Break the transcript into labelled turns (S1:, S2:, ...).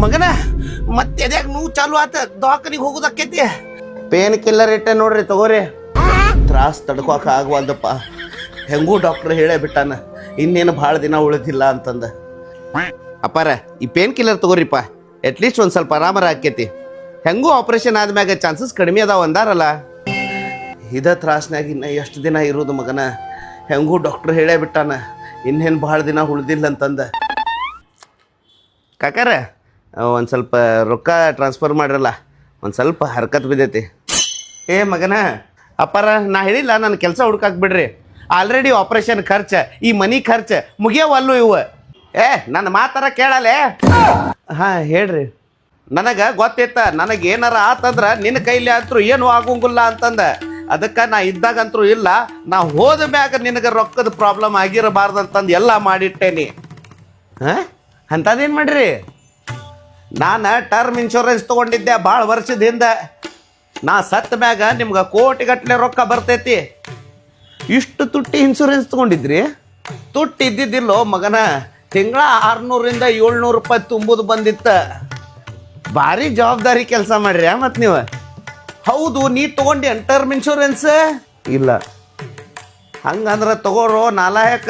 S1: ಮಗನ ಮತ್ತೆ ಎದ್ಯಾಗ ನೋವು ಚಾಲು ಆತ ದವಾಖಾನಿಗೆ ಹೋಗೋದಕ್ಕೈತಿ ಪೇನ್ ಕಿಲ್ಲರ್ ಇಟ್ಟೆ ನೋಡ್ರಿ ತಗೋರಿ ತ್ರಾಸ್ ತಡ್ಕೋಕ ಆಗವಲ್ದಪ್ಪ ಹೆಂಗೂ ಡಾಕ್ಟರ್ ಹೇಳೇ ಬಿಟ್ಟಾನ ಇನ್ನೇನು ಭಾಳ ದಿನ ಉಳಿದಿಲ್ಲ ಅಂತಂದ ಅಪ್ಪಾರ ಈ ಪೇನ್ ಕಿಲ್ಲರ್ ತಗೋರಿಪ್ಪ ಅಟ್ಲೀಸ್ಟ್ ಒಂದು ಸ್ವಲ್ಪ ಆರಾಮರ ಆಕೈತಿ ಹೆಂಗೂ ಆಪ್ರೇಷನ್ ಆದ್ಮ್ಯಾಗ ಚಾನ್ಸಸ್ ಕಡಿಮೆ ಅದಾವ ಅಂದಾರಲ್ಲ ಇದ ತ್ರಾಸ್ನಾಗ ಇನ್ನು ಎಷ್ಟು ದಿನ ಇರೋದು ಮಗನ ಹೆಂಗೂ ಡಾಕ್ಟರ್ ಹೇಳೇ ಬಿಟ್ಟಾನ ಇನ್ನೇನು ಭಾಳ ದಿನ ಉಳಿದಿಲ್ಲ ಅಂತಂದ ಕಾಕಾರ ಒಂದು ಸ್ವಲ್ಪ ರೊಕ್ಕ ಟ್ರಾನ್ಸ್ಫರ್ ಮಾಡಿರಲ್ಲ ಒಂದು ಸ್ವಲ್ಪ ಹರ್ಕತ್ ಬಿದ್ದೈತಿ ಏ ಮಗನ ಅಪ್ಪಾರ ನಾ ಹೇಳಿಲ್ಲ ನನ್ನ ಕೆಲಸ ಹುಡ್ಕಾಕ್ ಬಿಡ್ರಿ ಆಲ್ರೆಡಿ ಆಪ್ರೇಷನ್ ಖರ್ಚು ಈ ಮನಿ ಖರ್ಚು ಮುಗಿಯವಲ್ಲು ಇವು ಏ ನನ್ನ ಮಾತಾರ ಕೇಳಲೆ ಹಾಂ ಹೇಳ್ರಿ ನನಗೆ ಗೊತ್ತಿತ್ತ ನನಗೆ ಏನಾರ ಆತಂದ್ರೆ ನಿನ್ನ ಕೈಲಿ ಅಂತರೂ ಏನು ಆಗೋಂಗಿಲ್ಲ ಅಂತಂದ ಅದಕ್ಕೆ ನಾ ಇದ್ದಾಗಂತರೂ ಇಲ್ಲ ನಾ ಹೋದ ಮ್ಯಾಗ ನಿನಗೆ ರೊಕ್ಕದ ಪ್ರಾಬ್ಲಮ್ ಆಗಿರಬಾರ್ದಂತಂದು ಎಲ್ಲ ಮಾಡಿಟ್ಟೇನಿ ಹಾಂ ಅಂಥದ್ದೇನು ಮಾಡ್ರಿ ನಾನು ಟರ್ಮ್ ಇನ್ಶೂರೆನ್ಸ್ ತೊಗೊಂಡಿದ್ದೆ ಭಾಳ ವರ್ಷದಿಂದ ನಾ ಸತ್ತ ಮ್ಯಾಗ ನಿಮ್ಗೆ ಕೋಟಿಗಟ್ಟಲೆ ರೊಕ್ಕ ಬರ್ತೈತಿ ಇಷ್ಟು ತುಟ್ಟಿ ಇನ್ಶೂರೆನ್ಸ್ ತೊಗೊಂಡಿದ್ರಿ ತುಟ್ಟಿ ಇದ್ದಿದ್ದಿಲ್ಲೋ ಮಗನ ತಿಂಗಳ 600ರಿಂದ 700 ರೂಪಾಯಿ ತುಂಬೋದು ಬಂದಿತ್ತು ಭಾರಿ ಜವಾಬ್ದಾರಿ ಕೆಲಸ ಮಾಡ್ರಿ ಮತ್ತು ನೀವು ಹೌದು ನೀ ತೊಗೊಂಡಿ ಟರ್ಮ್ ಇನ್ಶೂರೆನ್ಸ್ ಇಲ್ಲ ಹಂಗಂದ್ರೆ ತಗೋರೋ ನಾಲಾಯಕ